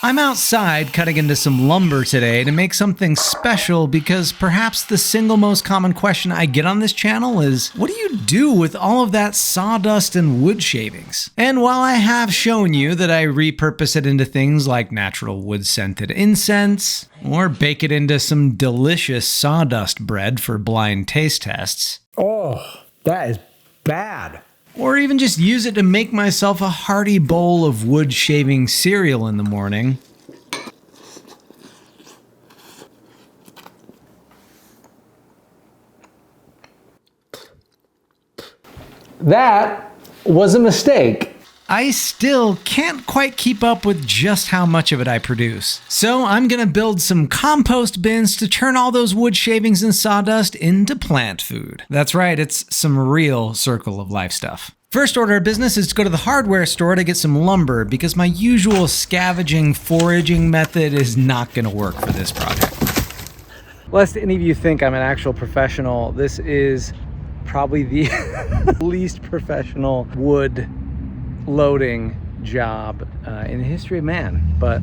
I'm outside cutting into some lumber today to make something special because perhaps the single most common question I get on this channel is, what do you do with all of that sawdust and wood shavings? And while I have shown you that I repurpose it into things like natural wood-scented incense, or bake it into some delicious sawdust bread for blind taste tests. Oh, that is bad. Or even just use it to make myself a hearty bowl of wood shaving cereal in the morning. That was a mistake. I still can't quite keep up with just how much of it I produce. So I'm gonna build some compost bins to turn all those wood shavings and sawdust into plant food. That's right, it's some real circle of life stuff. First order of business is to go to the hardware store to get some lumber because my usual scavenging, foraging method is not gonna work for this project. Lest any of you think I'm an actual professional, this is probably the least professional wood loading job in the history of man, but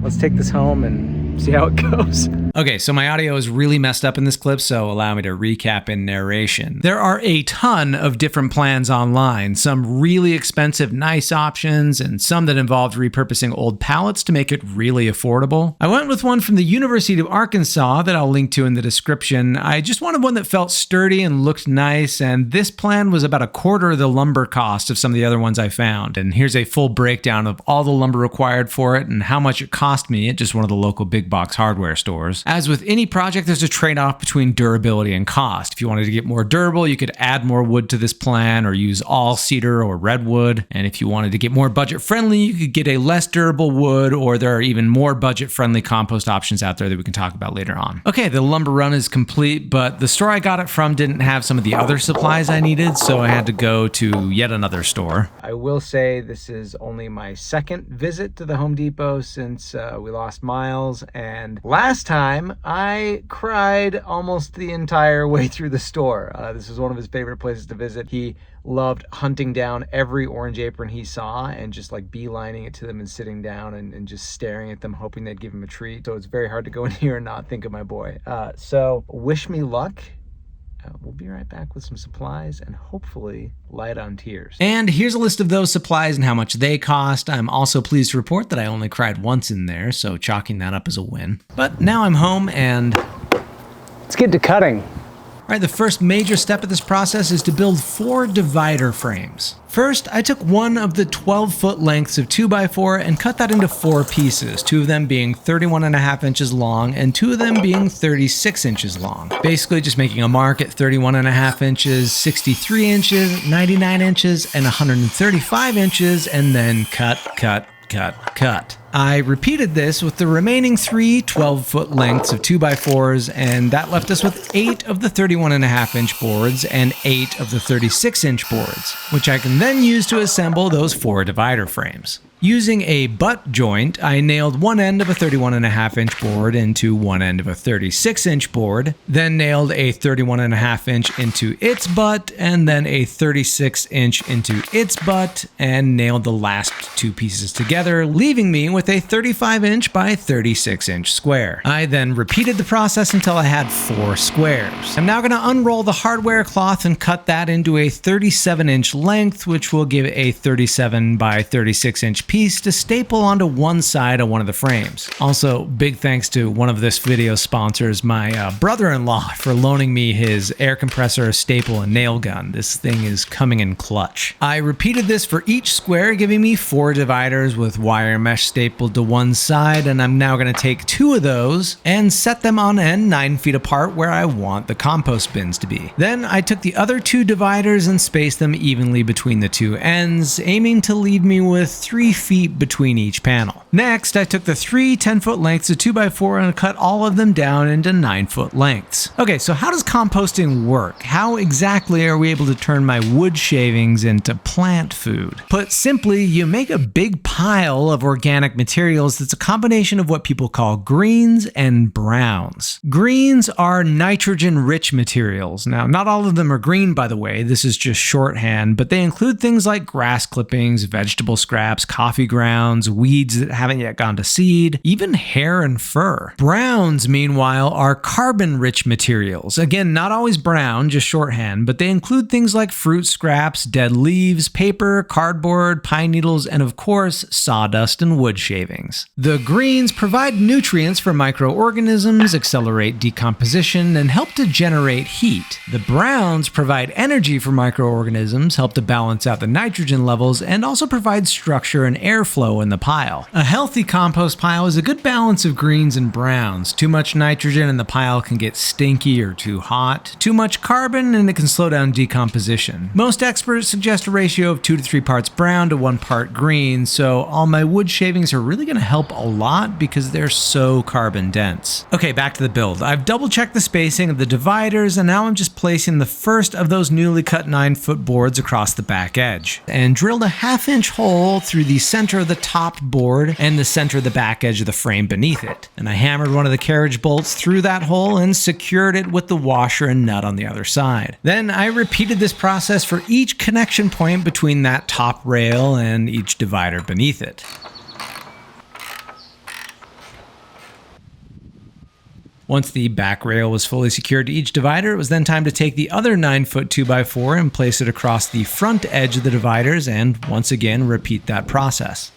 let's take this home and see how it goes. Okay, so my audio is really messed up in this clip, so allow me to recap in narration. There are a ton of different plans online, some really expensive, nice options, and some that involved repurposing old pallets to make it really affordable. I went with one from the University of Arkansas that I'll link to in the description. I just wanted one that felt sturdy and looked nice, and this plan was about a quarter of the lumber cost of some of the other ones I found. And here's a full breakdown of all the lumber required for it and how much it cost me at just one of the local big box hardware stores. As with any project, there's a trade-off between durability and cost. If you wanted to get more durable, you could add more wood to this plan or use all cedar or redwood. And if you wanted to get more budget-friendly, you could get a less durable wood, or there are even more budget-friendly compost options out there that we can talk about later on. Okay, the lumber run is complete, but the store I got it from didn't have some of the other supplies I needed, so I had to go to yet another store. I will say this is only my second visit to the Home Depot since we lost Miles, and last time I cried almost the entire way through the store. This was one of his favorite places to visit. He loved hunting down every orange apron he saw and just like beelining it to them and sitting down and just staring at them, hoping they'd give him a treat. So it's very hard to go in here and not think of my boy. So wish me luck. We'll be right back with some supplies and hopefully light on tears. And here's a list of those supplies and how much they cost. I'm also pleased to report that I only cried once in there, so chalking that up as a win. But now I'm home and let's get to cutting. All right, the first major step of this process is to build 4 divider frames. First, I took one of the 12-foot lengths of 2x4 and cut that into 4 pieces, 2 of them being 31.5 inches long and 2 of them being 36 inches long. Basically just making a mark at 31.5 inches, 63 inches, 99 inches, and 135 inches, and then cut, cut, cut, cut. I repeated this with the remaining 3 12-foot lengths of 2x4s, and that left us with 8 of the 31.5-inch boards and 8 of the 36-inch boards, which I can then use to assemble those 4 divider frames. Using a butt joint, I nailed one end of a 31.5-inch board into one end of a 36-inch board, then nailed a 31.5-inch into its butt, and then a 36-inch into its butt, and nailed the last 2 pieces together, leaving me with a 35-inch by 36-inch square. I then repeated the process until I had 4 squares. I'm now going to unroll the hardware cloth and cut that into a 37-inch length, which will give a 37 by 36-inch piece to staple onto one side of one of the frames. Also, big thanks to one of this video's sponsors, my brother-in-law, for loaning me his air compressor, staple, and nail gun. This thing is coming in clutch. I repeated this for each square, giving me 4 dividers with wire mesh stapled to one side, and I'm now going to take 2 of those and set them on end 9 feet apart where I want the compost bins to be. Then I took the other 2 dividers and spaced them evenly between the 2 ends, aiming to leave me with 3 feet between each panel. Next, I took the 3 10-foot lengths of 2x4 and cut all of them down into 9-foot lengths. Okay, so how does composting work? How exactly are we able to turn my wood shavings into plant food? Put simply, you make a big pile of organic materials that's a combination of what people call greens and browns. Greens are nitrogen-rich materials. Now, not all of them are green, by the way. This is just shorthand, but they include things like grass clippings, vegetable scraps, coffee coffee grounds, weeds that haven't yet gone to seed, even hair and fur. Browns, meanwhile, are carbon-rich materials. Again, not always brown, just shorthand, but they include things like fruit scraps, dead leaves, paper, cardboard, pine needles, and of course, sawdust and wood shavings. The greens provide nutrients for microorganisms, accelerate decomposition, and help to generate heat. The browns provide energy for microorganisms, help to balance out the nitrogen levels, and also provide structure and airflow in the pile. A healthy compost pile is a good balance of greens and browns. Too much nitrogen and the pile can get stinky or too hot. Too much carbon and it can slow down decomposition. Most experts suggest a ratio of 2 to 3 parts brown to 1 part green, so all my wood shavings are really going to help a lot because they're so carbon dense. Okay, back to the build. I've double checked the spacing of the dividers and now I'm just placing the first of those newly cut 9-foot boards across the back edge and drilled a 1/2-inch hole through the center of the top board and the center of the back edge of the frame beneath it. And I hammered one of the carriage bolts through that hole and secured it with the washer and nut on the other side. Then I repeated this process for each connection point between that top rail and each divider beneath it. Once the back rail was fully secured to each divider, it was then time to take the other 9-foot 2x4 and place it across the front edge of the dividers and once again repeat that process.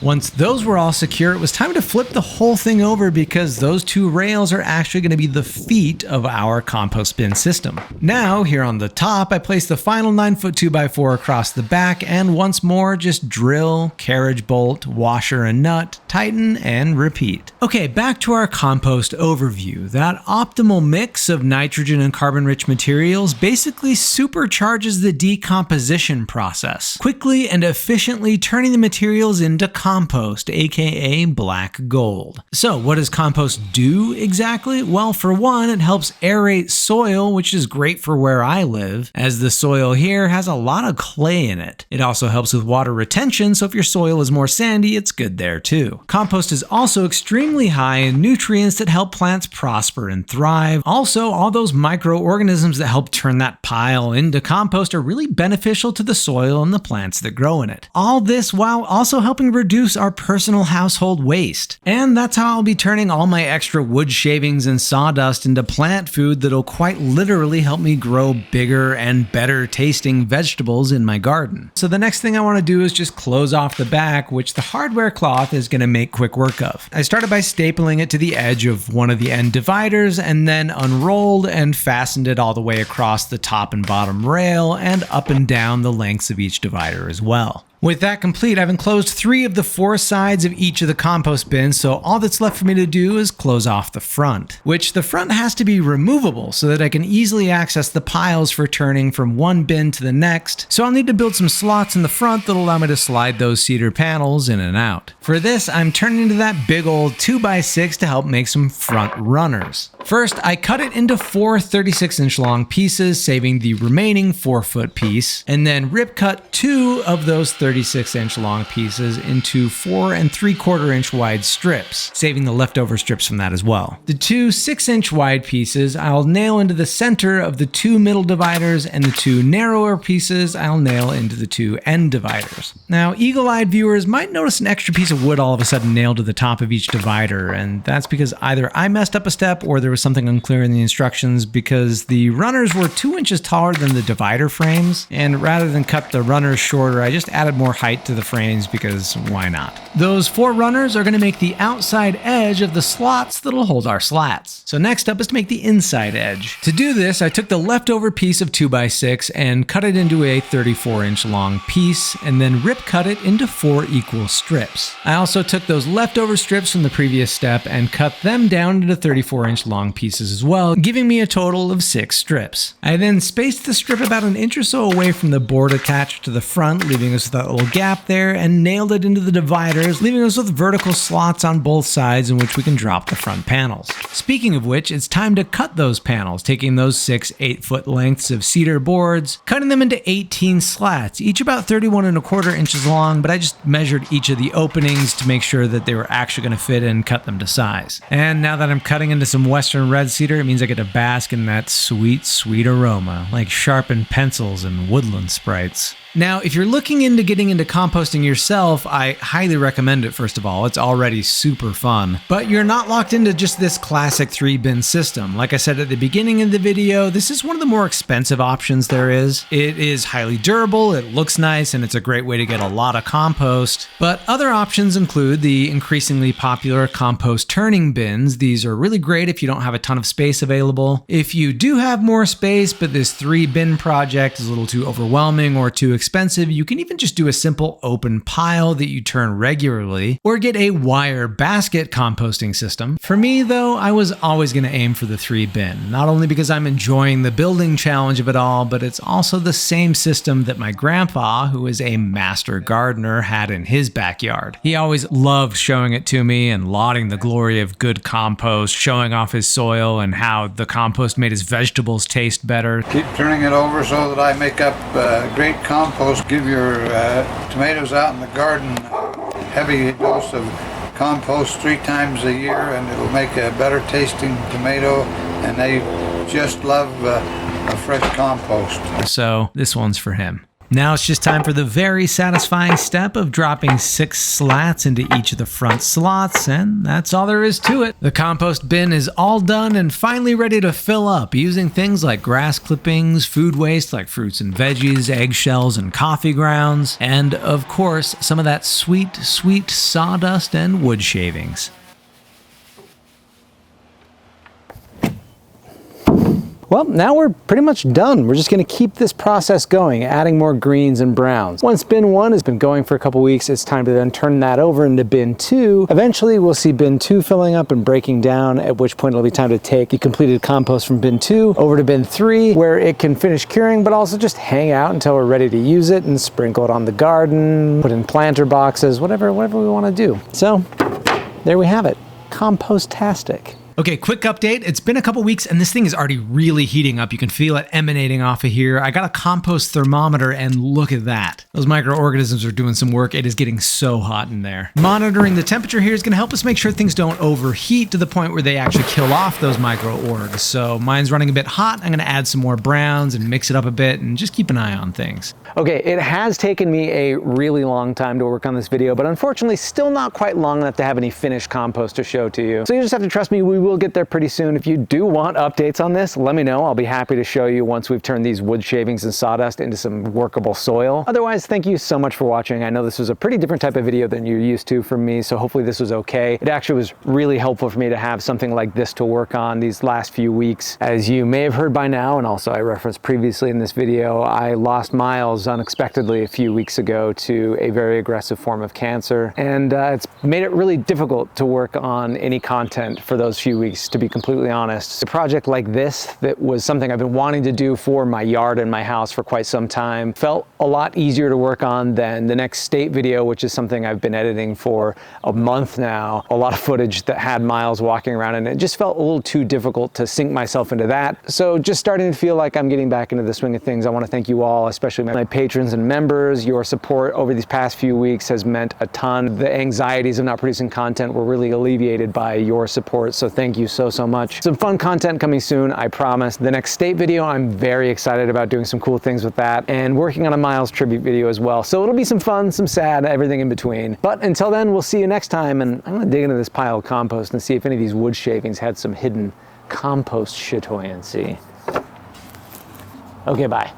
Once those were all secure, it was time to flip the whole thing over because those 2 rails are actually going to be the feet of our compost bin system. Now, here on the top, I place the final 9-foot 2x4 across the back and once more just drill, carriage bolt, washer and nut, tighten, and repeat. Okay, back to our compost overview. That optimal mix of nitrogen and carbon-rich materials basically supercharges the decomposition process, quickly and efficiently turning the materials into compost, aka black gold. So what does compost do exactly? Well, for one, it helps aerate soil, which is great for where I live, as the soil here has a lot of clay in it. It also helps with water retention, so if your soil is more sandy, it's good there too. Compost is also extremely high in nutrients that help plants prosper and thrive. Also, all those microorganisms that help turn that pile into compost are really beneficial to the soil and the plants that grow in it. All this while also helping reduce our personal household waste. And that's how I'll be turning all my extra wood shavings and sawdust into plant food that'll quite literally help me grow bigger and better tasting vegetables in my garden. So the next thing I want to do is just close off the back, which the hardware cloth is going to make quick work of. I started by stapling it to the edge of one of the end dividers and then unrolled and fastened it all the way across the top and bottom rail and up and down the lengths of each divider as well. With that complete, I've enclosed 3 of the 4 sides of each of the compost bins, so all that's left for me to do is close off the front, which the front has to be removable so that I can easily access the piles for turning from one bin to the next, so I'll need to build some slots in the front that'll allow me to slide those cedar panels in and out. For this, I'm turning into that big old 2x6 to help make some front runners. First, I cut it into 4 36-inch long pieces, saving the remaining 4-foot piece, and then rip cut 2 of those 36-inch long pieces into 4 3/4-inch wide strips, saving the leftover strips from that as well. The 2 6-inch wide pieces I'll nail into the center of the 2 middle dividers, and the 2 narrower pieces I'll nail into the 2 end dividers. Now, eagle-eyed viewers might notice an extra piece of wood all of a sudden nailed to the top of each divider, and that's because either I messed up a step or there was something unclear in the instructions, because the runners were 2 inches taller than the divider frames, and rather than cut the runners shorter, I just added more height to the frames because why not? Those 4 runners are going to make the outside edge of the slots that'll hold our slats. So next up is to make the inside edge. To do this, I took the leftover piece of 2x6 and cut it into a 34-inch long piece, and then rip cut it into 4 equal strips. I also took those leftover strips from the previous step and cut them down into 34-inch long pieces as well, giving me a total of 6 strips. I then spaced the strip about an inch or so away from the board attached to the front, leaving us with that little gap there, and nailed it into the dividers, leaving us with vertical slots on both sides in which we can drop the front panels. Speaking of which, it's time to cut those panels, taking those 6 8-foot lengths of cedar boards, cutting them into 18 slats, each about 31 1/4 inches long, but I just measured each of the openings to make sure that they were actually going to fit and cut them to size. And now that I'm cutting into some Western Western red cedar, it means I get to bask in that sweet, sweet aroma, like sharpened pencils and woodland sprites. Now, if you're looking into getting into composting yourself, I highly recommend it, first of all. It's already super fun. But you're not locked into just this classic 3-bin system. Like I said at the beginning of the video, this is one of the more expensive options there is. It is highly durable, it looks nice, and it's a great way to get a lot of compost. But other options include the increasingly popular compost turning bins. These are really great if you don't have a ton of space available. If you do have more space, but this 3-bin project is a little too overwhelming or too expensive, you can even just do a simple open pile that you turn regularly, or get a wire basket composting system. For me though, I was always going to aim for the 3-bin, not only because I'm enjoying the building challenge of it all, but it's also the same system that my grandpa, who is a master gardener, had in his backyard. He always loved showing it to me and lauding the glory of good compost, showing off his soil and how the compost made his vegetables taste better. Keep turning it over so that I make up great compost. Give your tomatoes out in the garden a heavy dose of compost 3 times a year, and it'll make a better tasting tomato, and they just love a fresh compost. So this one's for him. Now it's just time for the very satisfying step of dropping 6 slats into each of the front slots, and that's all there is to it. The compost bin is all done and finally ready to fill up, using things like grass clippings, food waste like fruits and veggies, eggshells and coffee grounds, and of course some of that sweet, sweet sawdust and wood shavings. Well, now we're pretty much done. We're just gonna keep this process going, adding more greens and browns. Once bin 1 has been going for a couple weeks, it's time to then turn that over into bin 2. Eventually, we'll see bin 2 filling up and breaking down, at which point it'll be time to take the completed compost from bin 2 over to bin 3, where it can finish curing, but also just hang out until we're ready to use it and sprinkle it on the garden, put in planter boxes, whatever we wanna do. So, there we have it. Compost-tastic. Okay, quick update. It's been a couple weeks and this thing is already really heating up. You can feel it emanating off of here. I got a compost thermometer and look at that. Those microorganisms are doing some work. It is getting so hot in there. Monitoring the temperature here is going to help us make sure things don't overheat to the point where they actually kill off those microorgs. So mine's running a bit hot. I'm going to add some more browns and mix it up a bit and just keep an eye on things. Okay, it has taken me a really long time to work on this video, but unfortunately still not quite long enough to have any finished compost to show to you. So you just have to trust me, we will get there pretty soon. If you do want updates on this, let me know. I'll be happy to show you once we've turned these wood shavings and sawdust into some workable soil. Otherwise, thank you so much for watching. I know this was a pretty different type of video than you're used to from me, so hopefully this was okay. It actually was really helpful for me to have something like this to work on these last few weeks. As you may have heard by now, and also I referenced previously in this video, I lost Miles unexpectedly a few weeks ago to a very aggressive form of cancer, and it's made it really difficult to work on any content for those few weeks, to be completely honest. A project like this, that was something I've been wanting to do for my yard and my house for quite some time, felt a lot easier to work on than the next state video, which is something I've been editing for a month now. A lot of footage that had Miles walking around, and it just felt a little too difficult to sink myself into that. So just starting to feel like I'm getting back into the swing of things. I want to thank you all, especially my patrons and members. Your support over these past few weeks has meant a ton. The anxieties of not producing content were really alleviated by your support, so thank you so much. Some fun content coming soon, I promise. The next state video, I'm very excited about doing some cool things with that, and working on a Miles tribute video as well. So it'll be some fun, some sad, everything in between. But until then, we'll see you next time, and I'm gonna dig into this pile of compost and see if any of these wood shavings had some hidden compost shitoyancy. Okay, bye.